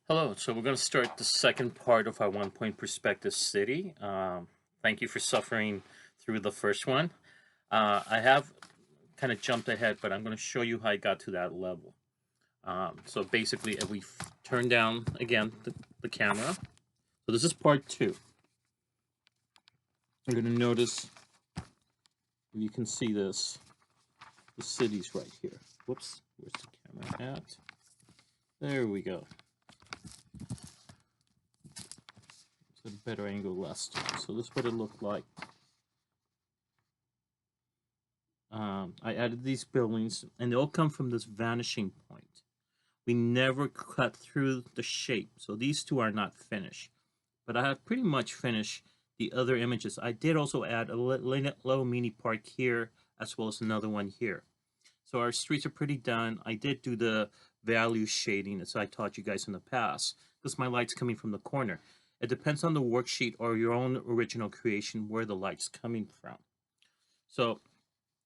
Hello, so we're going to start the second part of our one-point perspective city. Thank you for suffering through the first one. I have kind of jumped ahead, but I'm going to show you how I got to that level. So basically, if we turn down again the camera, so this is part two. You're going to notice, if you can see this, the city's right here. Whoops, where's the camera at? There we go. A better angle last time. So this is what it looked like. I added these buildings, and they all come from this vanishing point. We never cut through the shape, so these two are not finished. But I have pretty much finished the other images. I did also add a little mini park here, as well as another one here. So our streets are pretty done. I did do the value shading, as I taught you guys in the past, because my light's coming from the corner. It depends on the worksheet or your own original creation where the light's coming from. So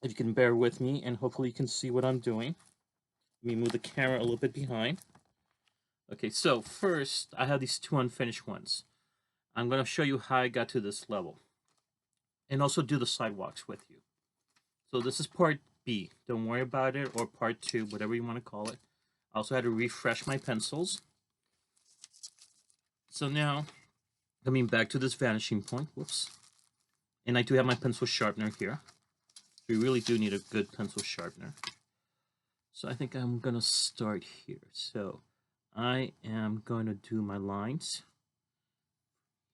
if you can bear with me, and hopefully you can see what I'm doing. Let me move the camera a little bit behind. Okay, so first, I have these two unfinished ones. I'm going to show you how I got to this level. And also do the sidewalks with you. So this is part B. Don't worry about it, or part 2, whatever you want to call it. I also had to refresh my pencils. So now, coming back to this vanishing point, whoops. And I do have my pencil sharpener here. We really do need a good pencil sharpener. So I think I'm going to start here. So I am going to do my lines.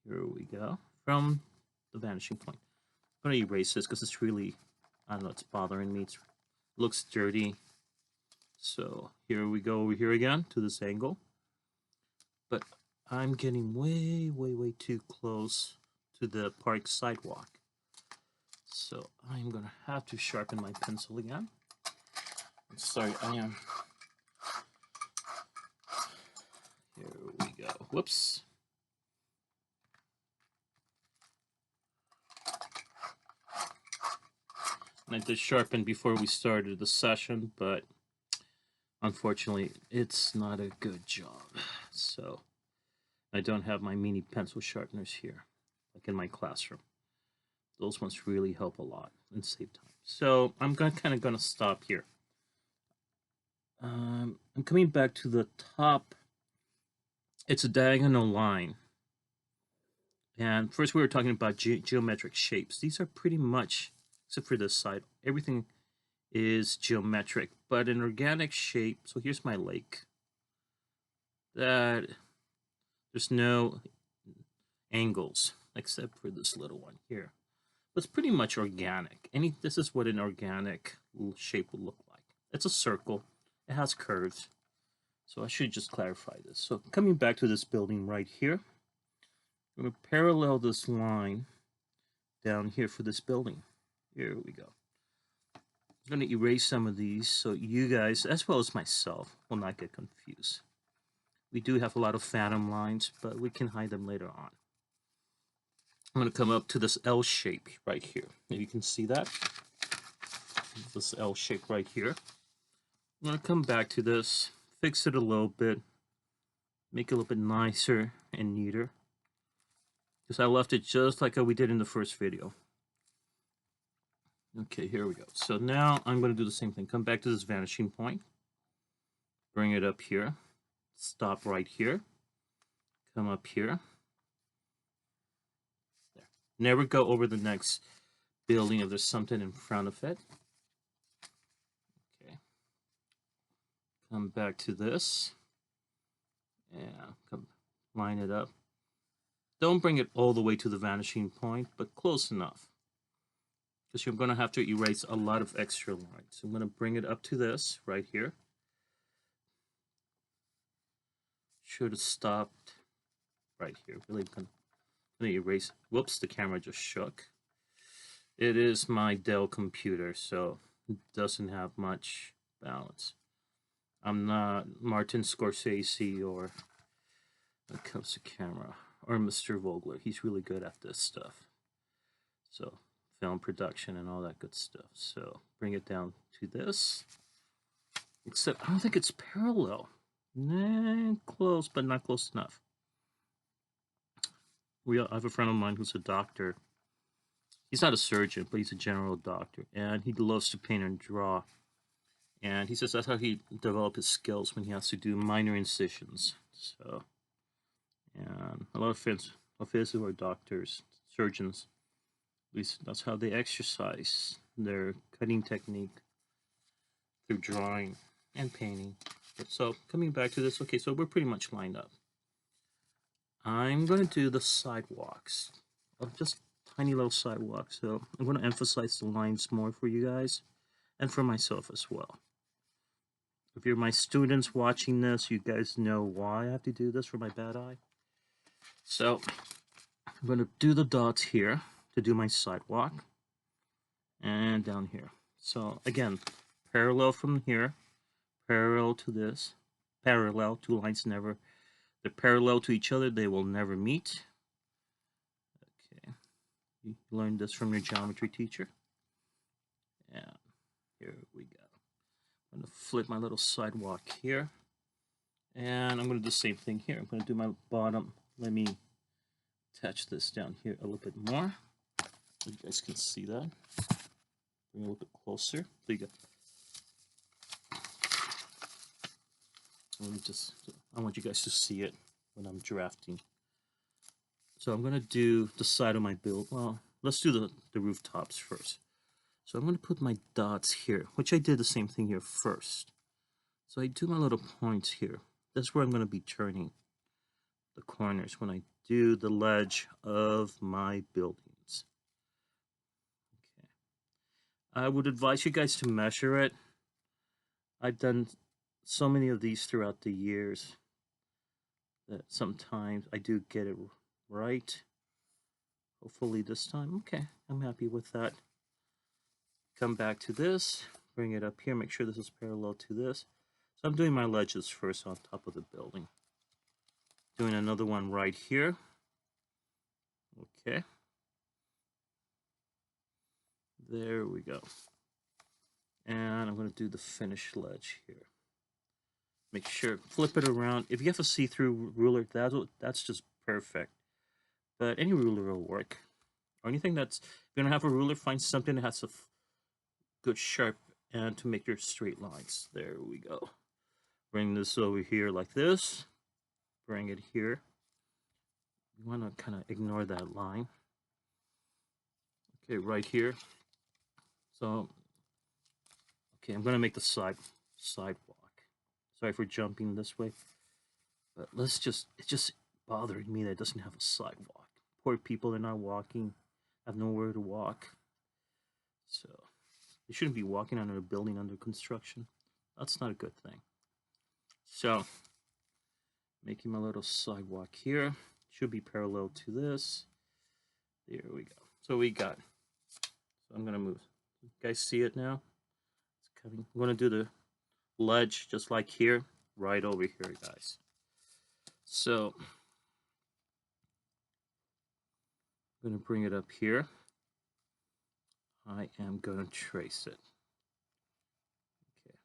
Here we go. From the vanishing point. I'm going to erase this because it's really, I don't know, it's bothering me. It looks dirty. So here we go over here again to this angle. But I'm getting way, way, way too close to the park sidewalk. So I'm going to have to sharpen my pencil again. Sorry, I am. Here we go. Whoops. And I did sharpen before we started the session, but unfortunately, it's not a good job. So I don't have my mini pencil sharpeners here, like in my classroom. Those ones really help a lot and save time. So I'm kind of going to stop here. I'm coming back to the top. It's a diagonal line. And first we were talking about geometric shapes. These are pretty much, except for this side, everything is geometric. But an organic shape, so here's my lake. That there's no angles except for this little one here. But it's pretty much organic. This is what an organic shape will look like. It's a circle. It has curves. So I should just clarify this. So coming back to this building right here, I'm going to parallel this line down here for this building. Here we go. I'm going to erase some of these so you guys, as well as myself, will not get confused. We do have a lot of phantom lines, but we can hide them later on. I'm going to come up to this L shape right here. If you can see that. This L shape right here. I'm going to come back to this, fix it a little bit, make it a little bit nicer and neater. Because I left it just like we did in the first video. Okay, here we go. So now I'm going to do the same thing. Come back to this vanishing point. Bring it up here. Stop right here. Come up here. There. Never go over the next building if there's something in front of it. Okay. Come back to this. Yeah, come line it up. Don't bring it all the way to the vanishing point, but close enough. Because you're going to have to erase a lot of extra lines. So I'm going to bring it up to this right here. Should have stopped right here. Really going to erase. Whoops, the camera just shook. It is my Dell computer, so it doesn't have much balance. I'm not Martin Scorsese or when it comes to camera, or Mr. Vogler. He's really good at this stuff. So film production and all that good stuff. So bring it down to this. Except I don't think it's parallel. Close, but not close enough. I have a friend of mine who's a doctor. He's not a surgeon, but he's a general doctor, and he loves to paint and draw. And he says that's how he developed his skills when he has to do minor incisions. So, and a lot of his who are doctors, surgeons, at least that's how they exercise their cutting technique through drawing and painting. So coming back to this, okay, so we're pretty much lined up. I'm going to do the sidewalks, just tiny little sidewalks. So I'm going to emphasize the lines more for you guys and for myself as well. If you're my students watching this, you guys know why I have to do this for my bad eye. So I'm going to do the dots here to do my sidewalk and down here. So again, parallel from here, parallel to this, parallel, two lines never, they're parallel to each other, they will never meet. Okay, you learned this from your geometry teacher. And here we go. I'm going to flip my little sidewalk here. And I'm going to do the same thing here. I'm going to do my bottom. Let me attach this down here a little bit more, so you guys can see that. Bring it a little bit closer. There you go. I want you guys to see it when I'm drafting. So I'm going to do the side of my build. Well, let's do the rooftops first. So I'm going to put my dots here, which I did the same thing here first. So I do my little points here. That's where I'm going to be turning the corners when I do the ledge of my buildings. Okay. I would advise you guys to measure it. I've done so many of these throughout the years that sometimes I do get it right. Hopefully this time. Okay, I'm happy with that. Come back to this, bring it up here, make sure this is parallel to this. So I'm doing my ledges first on top of the building. Doing another one right here. Okay. There we go. And I'm going to do the finished ledge here. Make sure, flip it around. If you have a see-through ruler, that's just perfect. But any ruler will work. Or anything that's, if you don't have a ruler, find something that has a good sharp end to make your straight lines. There we go. Bring this over here like this. Bring it here. You want to kind of ignore that line. Okay, right here. So, okay, I'm going to make the sidewalk. Sorry for jumping this way. But it's just bothering me that it doesn't have a sidewalk. Poor people, they're not walking, have nowhere to walk. So, they shouldn't be walking under a building under construction. That's not a good thing. So, making my little sidewalk here. Should be parallel to this. There we go. So we got. So I'm gonna move. You guys see it now? It's coming. I'm gonna do the ledge just like here, right over here, guys. So I'm gonna bring it up here. I am gonna trace it. Okay.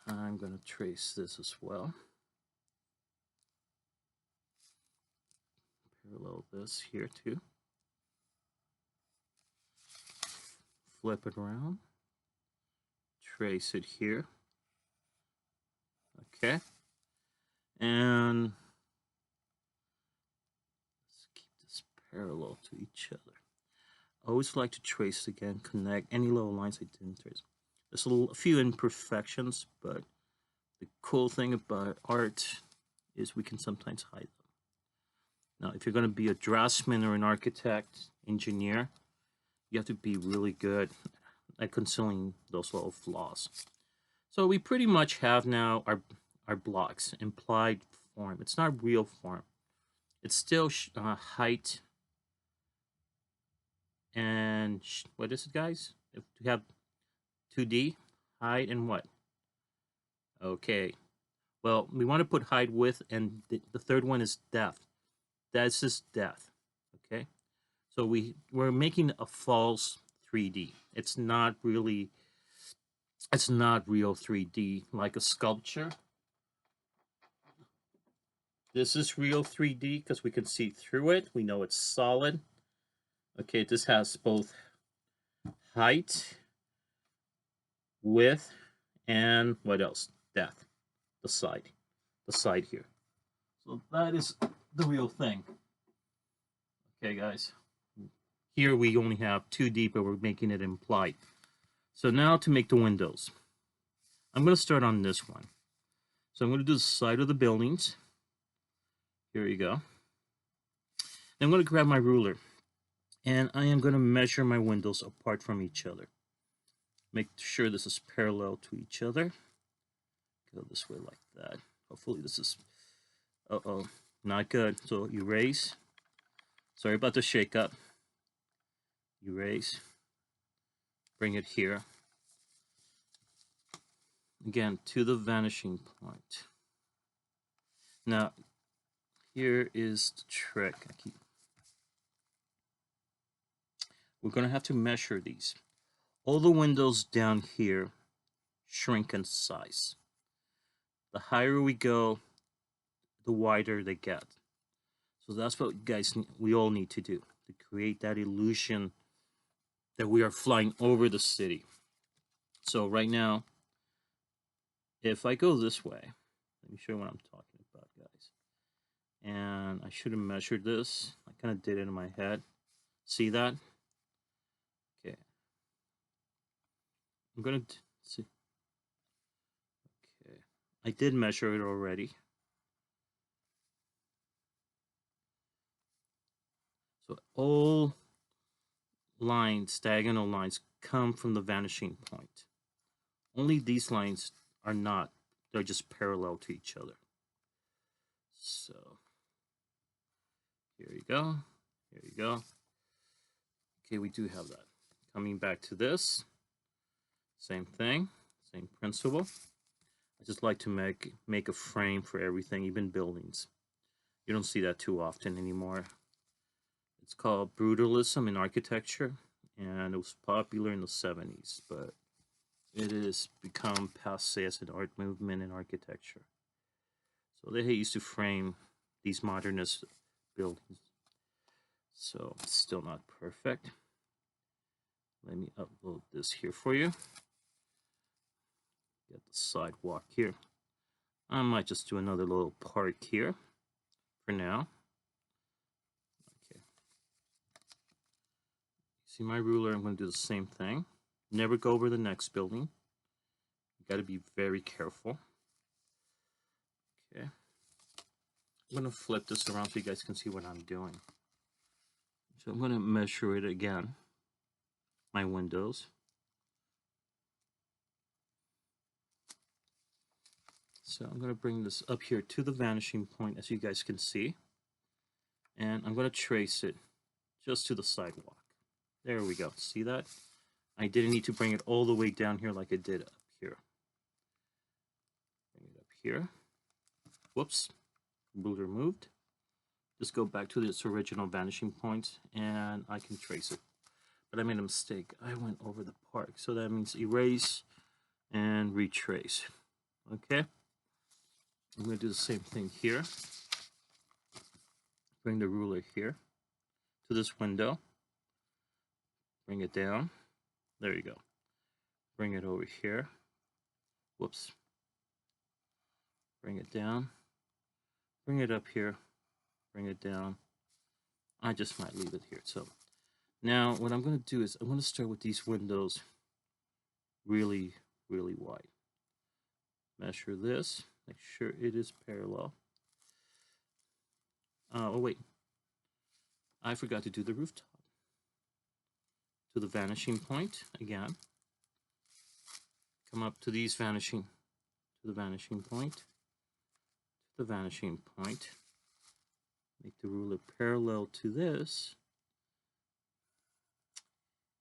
I'm gonna trace this as well. Parallel this here too. Flip it around. Trace it here. Okay. And let's keep this parallel to each other. I always like to trace again, connect any little lines I didn't trace. There's a few imperfections, but the cool thing about art is we can sometimes hide them. Now, if you're going to be a draftsman or an architect, engineer, you have to be really good at concealing those little flaws. So we pretty much have now our blocks, implied form. It's not real form. It's still height and what is it, guys? If we have 2D, height and what? Okay. Well, we want to put height, width, and the third one is depth. That's just depth. Okay. So we're making a false 3D. It's not real 3D like a sculpture. This is real 3D because we can see through it. We know it's solid. Okay, this has both height, width, and what else? Depth. The side here. So that is the real thing. Okay, guys. Here we only have 2D, but we're making it implied. So now to make the windows. I'm going to start on this one. So I'm going to do the side of the buildings. Here you go. I'm going to grab my ruler. And I am going to measure my windows apart from each other. Make sure this is parallel to each other. Go this way like that. Hopefully this is... Uh-oh. Not good. So erase. Sorry about the shake up. Erase. Bring it here. Again, to the vanishing point. Now, here is the trick. We're going to have to measure these. All the windows down here shrink in size. The higher we go, the wider they get. So that's what we all need to do to create that illusion that we are flying over the city. So right now, if I go this way, let me show you what I'm talking about, guys. And I should have measured this. I kind of did it in my head. See that? Okay. I'm going to see. Okay. I did measure it already. So all lines, diagonal lines, come from the vanishing point. Only these lines are not. They're just parallel to each other. So here you go. Here you go. Okay, we do have that. Coming back to this. Same thing. Same principle. I just like to make a frame for everything, even buildings. You don't see that too often anymore. It's called brutalism in architecture, and it was popular in the 70s, but it has become passé as an art movement in architecture. So they used to frame these modernist buildings. So it's still not perfect. Let me upload this here for you. Get the sidewalk here. I might just do another little park here for now. Okay. See my ruler, I'm going to do the same thing. Never go over the next building. You got to be very careful. Okay. I'm going to flip this around so you guys can see what I'm doing. So I'm going to measure it again. My windows. So I'm going to bring this up here to the vanishing point, as you guys can see. And I'm going to trace it just to the sidewalk. There we go. See that? I didn't need to bring it all the way down here like I did up here. Bring it up here. Whoops. Ruler moved. Just go back to its original vanishing point, and I can trace it. But I made a mistake. I went over the park. So that means erase and retrace. Okay? I'm going to do the same thing here. Bring the ruler here to this window. Bring it down. There you go. Bring it over here. Whoops. Bring it down. Bring it up here. Bring it down. I just might leave it here. So now what I'm going to do is I'm going to start with these windows really, really wide. Measure this. Make sure it is parallel. Oh, wait. I forgot to do the rooftop. To the vanishing point again. Come up to these vanishing, to the vanishing point. To the vanishing point. Make the ruler parallel to this.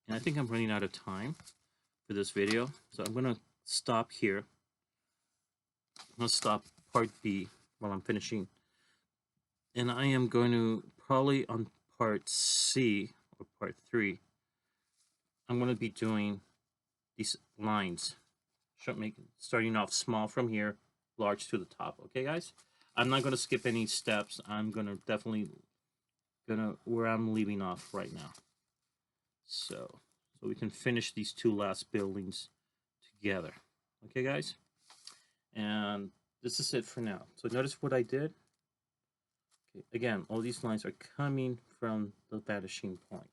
And I think I'm running out of time for this video. So I'm going to stop here. I'm going to stop part B while I'm finishing. And I am going to probably on part C or part 3. I'm going to be doing these lines. Starting off small from here, large to the top. Okay, guys? I'm not going to skip any steps. I'm going to definitely where I'm leaving off right now. So we can finish these two last buildings together. Okay, guys? And this is it for now. So notice what I did. Okay, again, all these lines are coming from the vanishing point.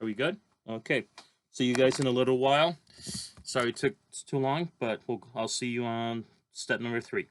Are we good? Okay. See you guys in a little while. Sorry it took too long, but I'll see you on step number 3.